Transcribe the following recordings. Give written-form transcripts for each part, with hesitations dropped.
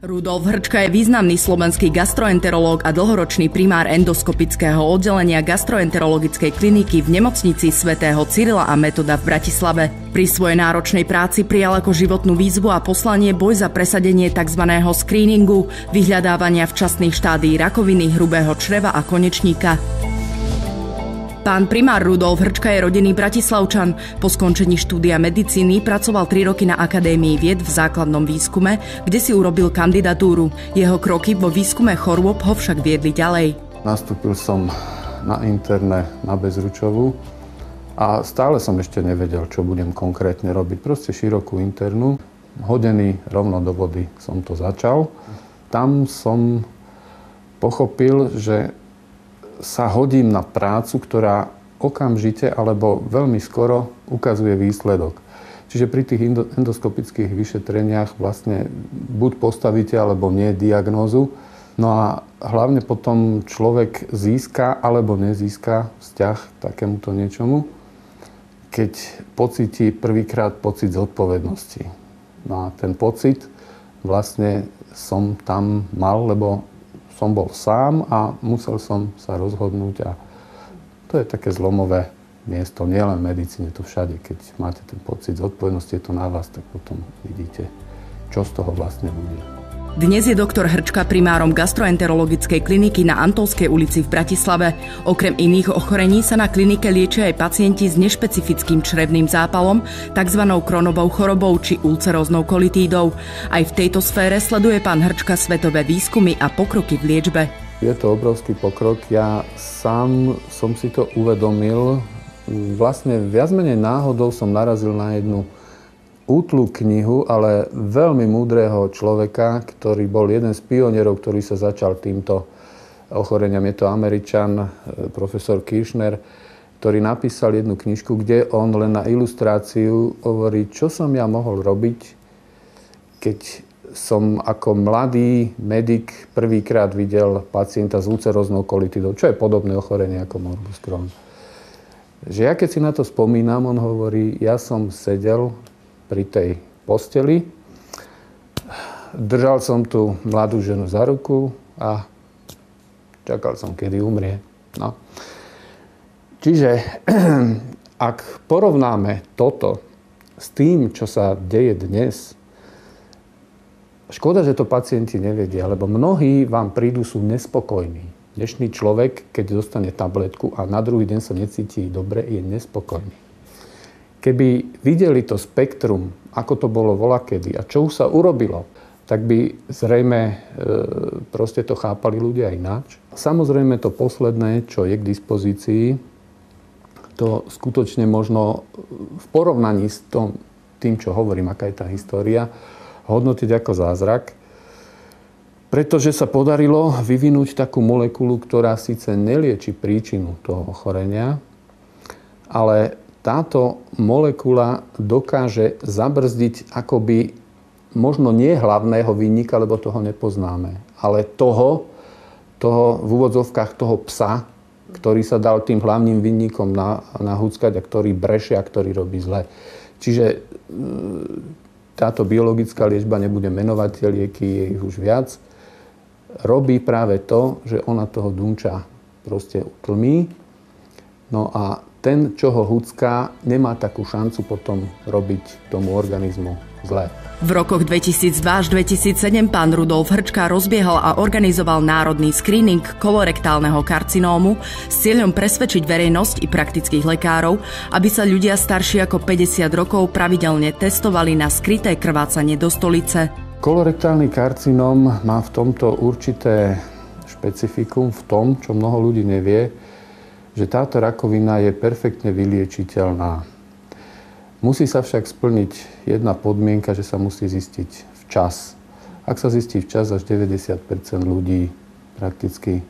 Rudolf Hrčka je významný slovenský gastroenterológ a dlhoročný primár endoskopického oddelenia gastroenterologickej kliniky v nemocnici svätého Cyrila a Metoda v Bratislave. Pri svojej náročnej práci prijal ako životnú výzvu a poslanie boj za presadenie tzv. Screeningu, vyhľadávania včasných štádií rakoviny hrubého čreva a konečníka. Pán primár Rudolf Hrčka je rodený Bratislavčan. Po skončení štúdia medicíny pracoval 3 roky na Akadémii vied v základnom výskume, kde si urobil kandidatúru. Jeho kroky vo výskume chorôb ho však viedli ďalej. Nastúpil som na interné na Bezručovú a stále som ešte nevedel, čo budem konkrétne robiť. Proste širokú internú, hodený rovno do vody som to začal. Tam som pochopil, že sa hodím na prácu, ktorá okamžite alebo veľmi skoro ukazuje výsledok. Čiže pri tých endoskopických vyšetreniach vlastne buď postavíte alebo nie diagnózu. No a hlavne potom človek získa alebo nezíska vzťah k takémuto niečomu, keď pocíti prvýkrát pocit zodpovednosti. No a ten pocit vlastne som tam mal, lebo som bol sám a musel som sa rozhodnúť a to je také zlomové miesto, nielen v medicíne, to všade. Keď máte ten pocit zodpovednosti, je to na vás, tak potom vidíte, čo z toho vlastne bude. Dnes je doktor Hrčka primárom gastroenterologickej kliniky na Antolskej ulici v Bratislave. Okrem iných ochorení sa na klinike liečia aj pacienti s nešpecifickým črevným zápalom, tzv. Crohnovou chorobou či ulceróznou kolitídou. Aj v tejto sfére sleduje pán Hrčka svetové výskumy a pokroky v liečbe. Je to obrovský pokrok. Ja sám som si to uvedomil. Vlastne viac menej náhodou som narazil na jednu útlu knihu, ale veľmi múdreho človeka, ktorý bol jeden z pionierov, ktorý sa začal týmto ochoreniam. Je to Američan, profesor Kirchner, ktorý napísal jednu knižku, kde on len na ilustráciu hovorí, čo som ja mohol robiť, keď som ako mladý medik prvýkrát videl pacienta s ulceróznou kolitidou, čo je podobné ochorenie ako morbus Crohn. Že ja keď si na to spomínam, on hovorí, ja som sedel pri tej posteli. Držal som tú mladú ženu za ruku a čakal som, kedy umrie. No. Čiže ak porovnáme toto s tým, čo sa deje dnes, škoda, že to pacienti nevedia, lebo mnohí vám prídu, sú nespokojní. Dnešný človek, keď dostane tabletku a na druhý deň sa necíti dobre, je nespokojný. Keby videli to spektrum, ako to bolo volakedy a čo už sa urobilo, tak by zrejme proste to chápali ľudia ináč. Samozrejme to posledné, čo je k dispozícii, to skutočne možno v porovnaní s tým, čo hovorím, aká je tá história, hodnotiť ako zázrak, pretože sa podarilo vyvinúť takú molekulu, ktorá síce nelieči príčinu toho ochorenia, ale táto molekula dokáže zabrzdiť akoby možno nie hlavného vinníka, lebo toho nepoznáme, ale toho v úvodzovkách toho psa, ktorý sa dal tým hlavným vinníkom nahúckať a ktorý brešia, ktorý robí zle. Čiže táto biologická liečba, nebude menovať tie lieky, je ich už viac, robí práve to, že ona toho dunča proste utlmí. No a ten, čo ho hucká, nemá takú šancu potom robiť tomu organizmu zle. V rokoch 2002 až 2007 pán Rudolf Hrčka rozbiehal a organizoval národný screening kolorektálneho karcinómu s cieľom presvedčiť verejnosť i praktických lekárov, aby sa ľudia starší ako 50 rokov pravidelne testovali na skryté krvácanie do stolice. Kolorektálny karcinóm má v tomto určité špecifikum v tom, čo mnoho ľudí nevie, že táto rakovina je perfektne vyliečiteľná. Musí sa však splniť jedna podmienka, že sa musí zistiť včas. Ak sa zistí včas, až 90% ľudí prakticky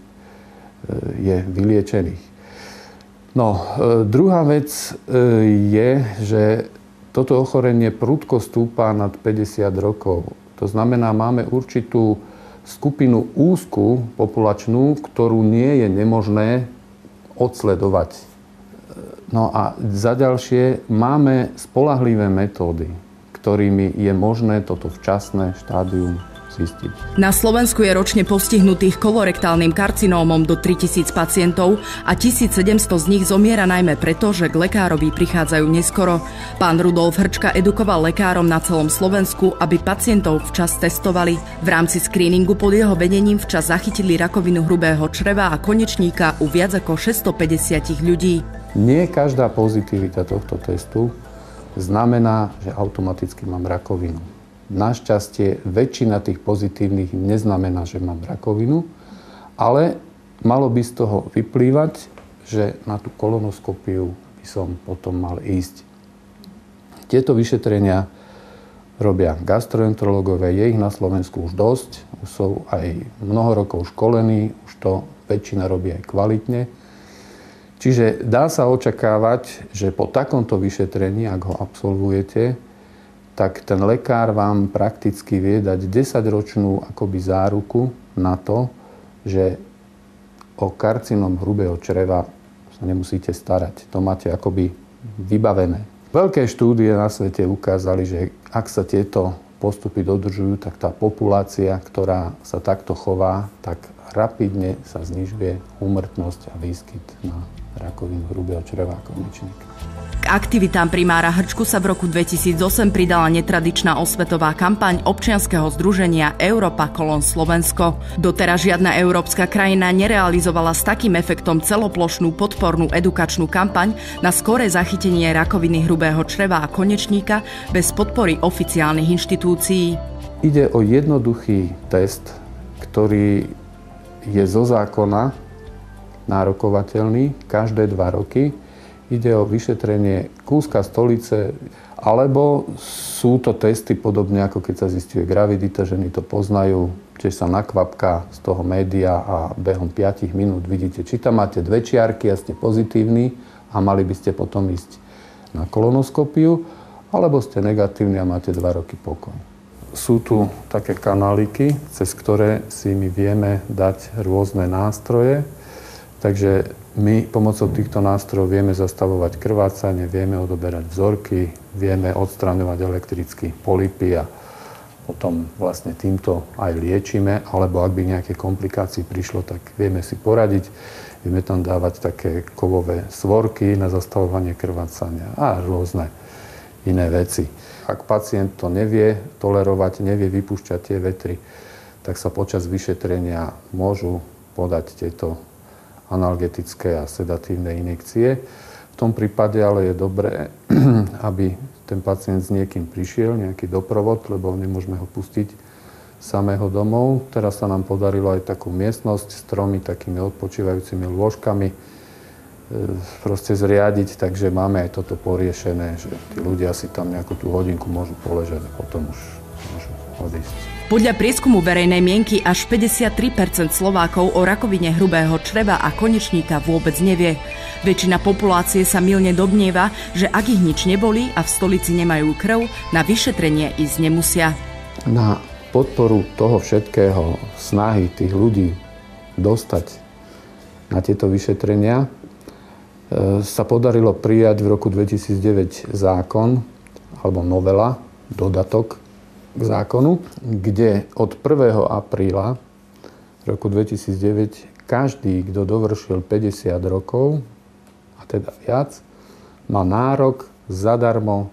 je vyliečených. No, druhá vec je, že toto ochorenie prudko stúpa nad 50 rokov. To znamená, máme určitú skupinu úzku populačnú, ktorú nie je nemožné odsledovať. No a za ďalšie máme spoľahlivé metódy, ktorými je možné toto včasné štádium zistiť. Na Slovensku je ročne postihnutých kolorektálnym karcinómom do 3000 pacientov a 1700 z nich zomiera najmä preto, že k lekárovi prichádzajú neskoro. Pán Rudolf Hrčka edukoval lekárom na celom Slovensku, aby pacientov včas testovali. V rámci screeningu pod jeho vedením včas zachytili rakovinu hrubého čreva a konečníka u viac ako 650 ľudí. Nie každá pozitivita tohto testu znamená, že automaticky mám rakovinu. Našťastie väčšina tých pozitívnych neznamená, že mám rakovinu, ale malo by z toho vyplývať, že na tú kolonoskopiu by som potom mal ísť. Tieto vyšetrenia robia gastroenterológovia, je ich na Slovensku už dosť, už sú aj mnoho rokov školení, už to väčšina robí aj kvalitne. Čiže dá sa očakávať, že po takomto vyšetrení, ak ho absolvujete, tak ten lekár vám prakticky vie dať 10-ročnú akoby záruku na to, že o karcinom hrubého čreva sa nemusíte starať. To máte akoby vybavené. Veľké štúdie na svete ukázali, že ak sa tieto postupy dodržujú, tak tá populácia, ktorá sa takto chová, tak rapidne sa znižuje úmrtnosť a výskyt na rakovinu hrubého čreva a konečníka. K aktivitám primára Hrčku sa v roku 2008 pridala netradičná osvetová kampaň občianskeho združenia Európa Kolón Slovensko. Doteraz žiadna európska krajina nerealizovala s takým efektom celoplošnú podpornú edukačnú kampaň na skoré zachytenie rakoviny hrubého čreva a konečníka bez podpory oficiálnych inštitúcií. Ide o jednoduchý test, ktorý je zo zákona nárokovateľný každé 2 roky. Ide o vyšetrenie kúska stolice, alebo sú to testy podobne ako keď sa zisťuje gravidita, ženy to poznajú, tiež sa nakvapká z toho média a behom 5 minút vidíte, či tam máte 2 čiarky a ste pozitívni a mali by ste potom ísť na kolonoskopiu, alebo ste negatívni a máte 2 roky pokoj. Sú tu také kanáliky, cez ktoré si my vieme dať rôzne nástroje, takže my pomocou týchto nástrojov vieme zastavovať krvácanie, vieme odoberať vzorky, vieme odstraňovať elektricky polypy a potom vlastne týmto aj liečíme, alebo ak by nejaké komplikácie prišlo, tak vieme si poradiť. Vieme tam dávať také kovové svorky na zastavovanie krvácania a rôzne iné veci. Ak pacient to nevie tolerovať, nevie vypúšťať tie vetry, tak sa počas vyšetrenia môžu podať tieto analgetické a sedatívne injekcie. V tom prípade ale je dobré, aby ten pacient s niekým prišiel, nejaký doprovod, lebo nemôžeme ho pustiť samého domov. Teraz sa nám podarilo aj takú miestnosť s 3 takými odpočívajúcimi lôžkami proste zriadiť, takže máme aj toto poriešené, že tí ľudia si tam nejakú tú hodinku môžu poležať a potom už môžu odísť. Podľa prieskumu verejnej mienky až 53% Slovákov o rakovine hrubého čreva a konečníka vôbec nevie. Väčšina populácie sa mylne domnieva, že ak ich nič neboli a v stolici nemajú krv, na vyšetrenie ísť nemusia. Na podporu toho všetkého, snahy tých ľudí dostať na tieto vyšetrenia, sa podarilo prijať v roku 2009 zákon, alebo novela, dodatok k zákonu, kde od 1. apríla roku 2009 každý, kto dovršil 50 rokov, a teda viac, má nárok zadarmo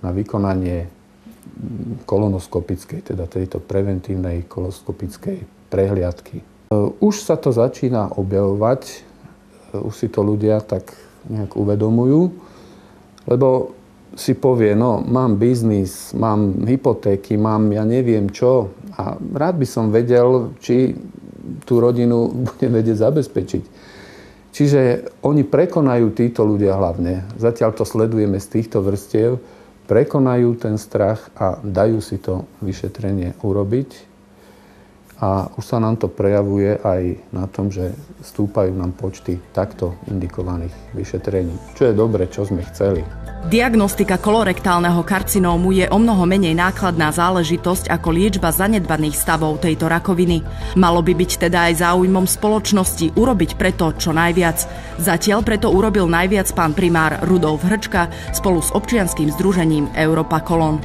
na vykonanie kolonoskopickej, teda tejto preventívnej kolonoskopickej prehliadky. Už sa to začína objavovať, už si to ľudia tak nejak uvedomujú, lebo si povie, no mám biznis, mám hypotéky, mám ja neviem čo a rád by som vedel, či tú rodinu budem vedieť zabezpečiť. Čiže oni prekonajú, títo ľudia hlavne, zatiaľ to sledujeme z týchto vrstiev, prekonajú ten strach a dajú si to vyšetrenie urobiť. A už sa nám to prejavuje aj na tom, že stúpajú nám počty takto indikovaných vyšetrení. Čo je dobre, čo sme chceli. Diagnostika kolorektálneho karcinómu je omnoho menej nákladná záležitosť ako liečba zanedbaných stavov tejto rakoviny. Malo by byť teda aj záujmom spoločnosti urobiť preto čo najviac. Zatiaľ preto urobil najviac pán primár Rudolf Hrčka spolu s občianskym združením Európa Kolón.